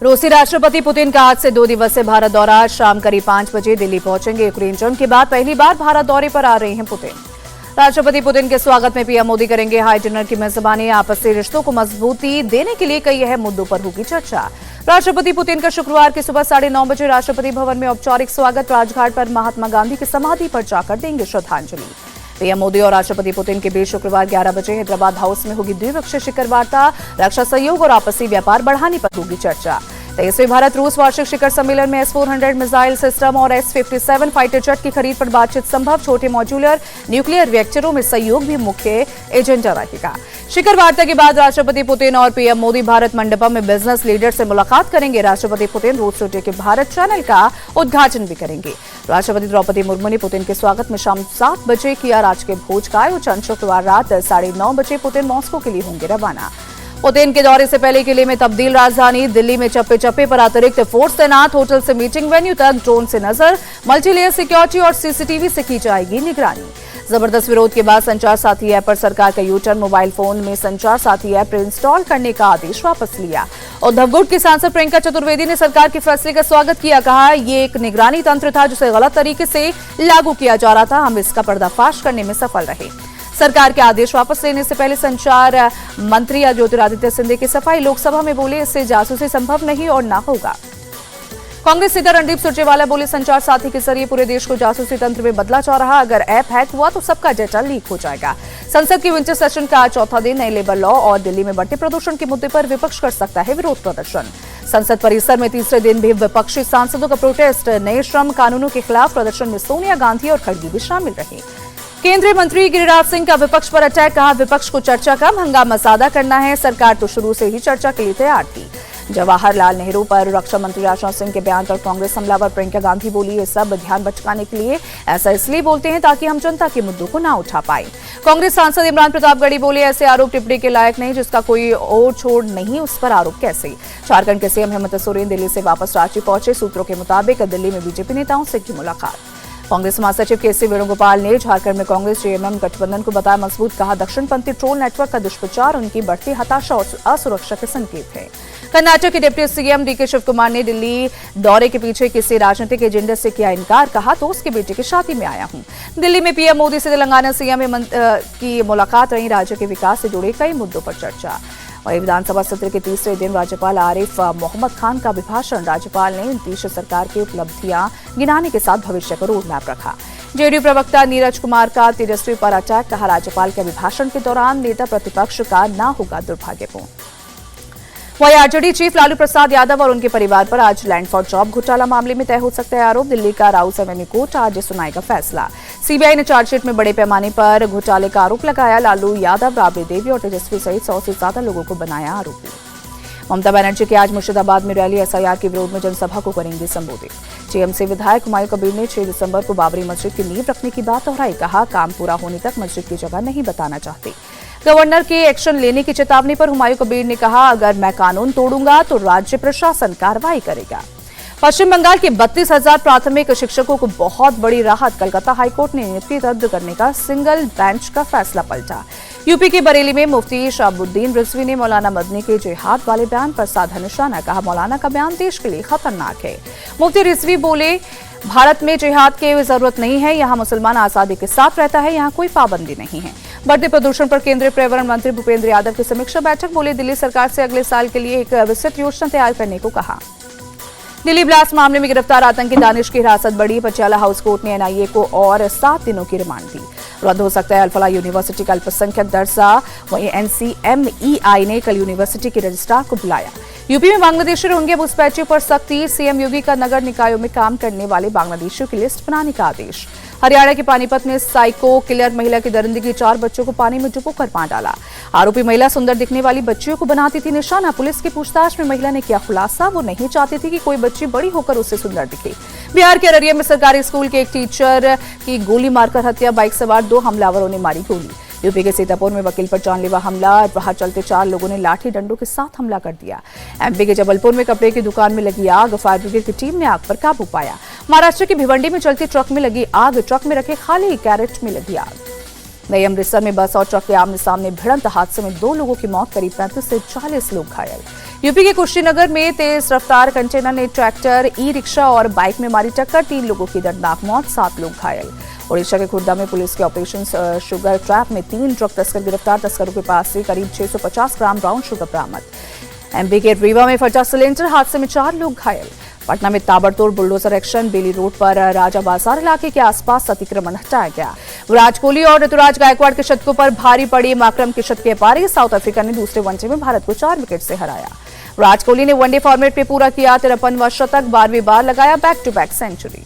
रूसी राष्ट्रपति पुतिन का आज से 2 दिवसीय भारत दौरा। शाम करीब 5 बजे दिल्ली पहुंचेंगे। यूक्रेन जंग के बाद पहली बार भारत दौरे पर आ रहे हैं पुतिन। राष्ट्रपति पुतिन के स्वागत में पीएम मोदी करेंगे हाई डिनर की मेजबानी। आपसी रिश्तों को मजबूती देने के लिए कई अहम मुद्दों पर होगी चर्चा। राष्ट्रपति पुतिन का शुक्रवार की सुबह 9:30 बजे राष्ट्रपति भवन में औपचारिक स्वागत। राजघाट पर महात्मा गांधी की समाधि पर जाकर देंगे श्रद्धांजलि। पीएम मोदी और राष्ट्रपति पुतिन के बीच शुक्रवार 11 बजे हैदराबाद हाउस में होगी द्विपक्षीय शिखर वार्ता। रक्षा सहयोग और आपसी व्यापार बढ़ाने पर होगी चर्चा। 23वें भारत रूस वार्षिक शिखर सम्मेलन में S-400 मिसाइल सिस्टम और S-57 फाइटर जेट की खरीद पर बातचीत संभव। छोटे मॉड्यूलर न्यूक्लियर रिएक्टरों में सहयोग भी मुख्य एजेंडा रहेगा। शिखर वार्ता के बाद राष्ट्रपति पुतिन और पीएम मोदी भारत मंडपम में बिजनेस लीडर से मुलाकात करेंगे। राष्ट्रपति पुतिन रोड शो के भारत चैनल का उद्घाटन भी करेंगे। राष्ट्रपति द्रौपदी मुर्मू ने पुतिन के स्वागत में शाम 7 बजे किया राजकीय भोज का आयोजन। शुक्रवार रात 9:30 बजे पुतिन मॉस्को के लिए होंगे रवाना। पुतिन के दौरे से पहले किले में तब्दील राजधानी दिल्ली में चप्पे चप्पे पर अतिरिक्त फोर्स तैनात। होटल से मीटिंग वेन्यू तक ड्रोन से नजर, मल्टीलेयर सिक्योरिटी और सीसीटीवी से की जाएगी निगरानी। जबरदस्त विरोध के बाद संचार साथी ऐप पर सरकार का यूटर्न। मोबाइल फोन में संचार साथी ऐप इंस्टॉल करने का आदेश वापस लिया। उद्धव गुट की सांसद प्रियंका चतुर्वेदी ने सरकार के फैसले का स्वागत किया। कहा, ये एक निगरानी तंत्र था जिसे गलत तरीके से लागू किया जा रहा था। हम इसका पर्दाफाश करने में सफल रहे। सरकार के आदेश वापस लेने से पहले संचार मंत्री ज्योतिरादित्य सिंधिया की सफाई। लोकसभा में बोले, इससे जासूसी संभव नहीं और ना होगा। कांग्रेस नेता रणदीप सुरजेवाला बोले, संचार साथी के जरिए पूरे देश को जासूसी तंत्र में बदला जा रहा। अगर ऐप हैक हुआ तो सबका डेटा लीक हो जाएगा। संसद की विंटर सेशन का आज चौथा दिन। नए लेबर लॉ और दिल्ली में बढ़ते प्रदूषण के मुद्दे पर विपक्ष कर सकता है विरोध प्रदर्शन। संसद परिसर में तीसरे दिन भी विपक्षी सांसदों का प्रोटेस्ट। नए श्रम कानूनों के खिलाफ प्रदर्शन में सोनिया गांधी और खड़गे भी शामिल रहे। केंद्रीय मंत्री गिरिराज सिंह का विपक्ष पर अटैक। कहा, विपक्ष को चर्चा कम, हंगामा ज्यादा करना है। सरकार तो शुरू से ही चर्चा के लिए तैयार थी। जवाहरलाल नेहरू पर रक्षा मंत्री राजनाथ सिंह के बयान पर कांग्रेस हमलावर। प्रियंका गांधी बोली, ये सब ध्यान भटकाने के लिए ऐसा इसलिए बोलते हैं ताकि हम जनता के मुद्दों को ना उठा पाए। कांग्रेस सांसद इमरान प्रतापगढ़ी बोले, ऐसे आरोप टिप्पणी के लायक नहीं, जिसका कोई ओर छोड़ नहीं उस पर आरोप कैसे। झारखंड के सीएम हेमंत सोरेन दिल्ली से वापस रांची पहुंचे। सूत्रों के मुताबिक दिल्ली में बीजेपी नेताओं से की मुलाकात। कांग्रेस महासचिव केसी वेणुगोपाल ने झारखंड में कांग्रेस जेएमएम गठबंधन को बताया मजबूत। कहा, दक्षिणपंथी ट्रोल नेटवर्क का दुष्प्रचार उनकी बढ़ती हताशा और असुरक्षा के संकेत है। कर्नाटक के deputy CM DK Shivakumar ने दिल्ली दौरे के पीछे किसी राजनीतिक एजेंडे से किया इनकार। कहा, तो उसके बेटे की शादी में आया हूं। दिल्ली में पीएम मोदी से तेलंगाना सीएम की मुलाकात रही। राज्य के विकास से जुड़े कई मुद्दों पर चर्चा। वहीं विधानसभा सत्र के तीसरे दिन राज्यपाल आरिफ मोहम्मद खान का अभिभाषण। राज्यपाल ने नीतीश सरकार की उपलब्धियां गिनाने के साथ भविष्य का रोड मैप रखा। जेडीयू प्रवक्ता नीरज कुमार का तेजस्वी पर अटैक। कहा, राज्यपाल के अभिभाषण के दौरान नेता प्रतिपक्ष का न होगा दुर्भाग्यपूर्ण। वहीं आरजेडी चीफ लालू प्रसाद यादव और उनके परिवार पर आज लैंड फॉर जॉब घोटाला मामले में तय हो सकता है आरोप। दिल्ली का राउस एवेन्यू कोर्ट आज सुनाएगा फैसला। सीबीआई ने चार्जशीट में बड़े पैमाने पर घोटाले का आरोप लगाया। लालू यादव, राबड़ी देवी और तेजस्वी सहित 100 से ज्यादा लोगों को बनाया आरोपी। ममता बनर्जी के आज मुर्शिदाबाद में रैली। एसआईआर के विरोध में जनसभा को करेंगे संबोधित। टीएमसी विधायक हुमायूं कबीर ने 6 दिसंबर को बाबरी मस्जिद की नींव रखने की बात दोहराई। कहा, काम पूरा होने तक मस्जिद की जगह नहीं बताना चाहते। गवर्नर के एक्शन लेने की चेतावनी पर हुमायूं कबीर ने कहा, अगर मैं कानून तोड़ूंगा तो राज्य प्रशासन कार्रवाई करेगा। पश्चिम बंगाल के 32,000 प्राथमिक शिक्षकों को बहुत बड़ी राहत। कलकत्ता हाईकोर्ट ने नियुक्ति रद्द करने का सिंगल बेंच का फैसला पलटा। यूपी के बरेली में मुफ्ती शहाबुद्दीन रिजवी ने मौलाना मदनी के जिहाद वाले बयान पर साधा निशाना। कहा, मौलाना का बयान देश के लिए खतरनाक है। मुफ्ती रिजवी बोले, भारत में जिहाद की जरूरत नहीं है। यहाँ मुसलमान आजादी के साथ रहता है, यहाँ कोई पाबंदी नहीं है। बढ़ते प्रदूषण पर केंद्रीय पर्यावरण मंत्री भूपेंद्र यादव की समीक्षा बैठक। बोले, दिल्ली सरकार से अगले साल के लिए एक विस्तृत योजना तैयार करने को कहा। दिल्ली ब्लास्ट मामले में गिरफ्तार आतंकी दानिश की हिरासत बढ़ी। पटियाला हाउस कोर्ट ने एनआईए को और 7 दिनों की रिमांड दी। रद्द हो सकता है अल-फलाह यूनिवर्सिटी का अल्पसंख्यक दर्जा। वहीं एनसीएमईआई ने कल यूनिवर्सिटी के रजिस्ट्रार को बुलाया। यूपी में बांग्लादेशी रोहिंग्या घुसपैठियों पर सख्ती। सीएम योगी का नगर निकायों में काम करने वाले बांग्लादेशियों की लिस्ट बनाने का आदेश। हरियाणा के पानीपत में साइको किलर महिला की दरिंदगी। 4 बच्चों को पानी में डुबोकर मार डाला। आरोपी महिला सुंदर दिखने वाली बच्चियों को बनाती थी निशाना। पुलिस की पूछताछ में महिला ने किया खुलासा, वो नहीं चाहती थी कि कोई बच्ची बड़ी होकर उससे सुंदर दिखे। बिहार के अररिया में सरकारी स्कूल के एक टीचर की गोली मारकर हत्या। बाइक सवार 2 हमलावरों ने मारी गोली। यूपी के सीतापुर में वकील पर जानलेवा हमला। वहां चलते 4 लोगों ने लाठी डंडों के साथ हमला कर दिया। एमपी के जबलपुर में कपड़े की दुकान में लगी आग। फायर ब्रिगेड की टीम ने आग पर काबू पाया। महाराष्ट्र के भिवंडी में चलती ट्रक में लगी आग। ट्रक में रखे खाली कैरेट में लगी आग। नई अमृतसर में बस और ट्रक के आमने सामने भिड़ंत हादसे में 2 लोगों की मौत, करीब 35 से 40 लोग घायल। यूपी के कुशीनगर में तेज रफ्तार कंटेनर ने ट्रैक्टर, ई रिक्शा और बाइक में मारी टक्कर, 3 लोगों की दर्दनाक मौत, 7 लोग घायल। ओडिशा के खुर्दा में पुलिस के ऑपरेशन शुगर ट्रैप में 3 ड्रग तस्कर गिरफ्तार, तस्करों के पास से करीब 650 ग्राम ब्राउन शुगर बरामद। एमपी के रीवा में फटा सिलेंडर हादसे में 4 लोग घायल। पटना में ताबड़तोड़ बुलडोजर एक्शन, बेली रोड पर राजा बाजार इलाके के आसपास अतिक्रमण हटाया गया। विराट कोहली और ऋतुराज गायकवाड़ के शतकों पर भारी पड़ी माकरम के शतकीय पारी, साउथ अफ्रीका ने दूसरे वनडे में भारत को 4 विकेट से हराया। विराट कोहली ने वनडे फॉर्मेट में पूरा किया 53वां शतक, 12वीं बार लगाया बैक टू बैक सेंचुरी।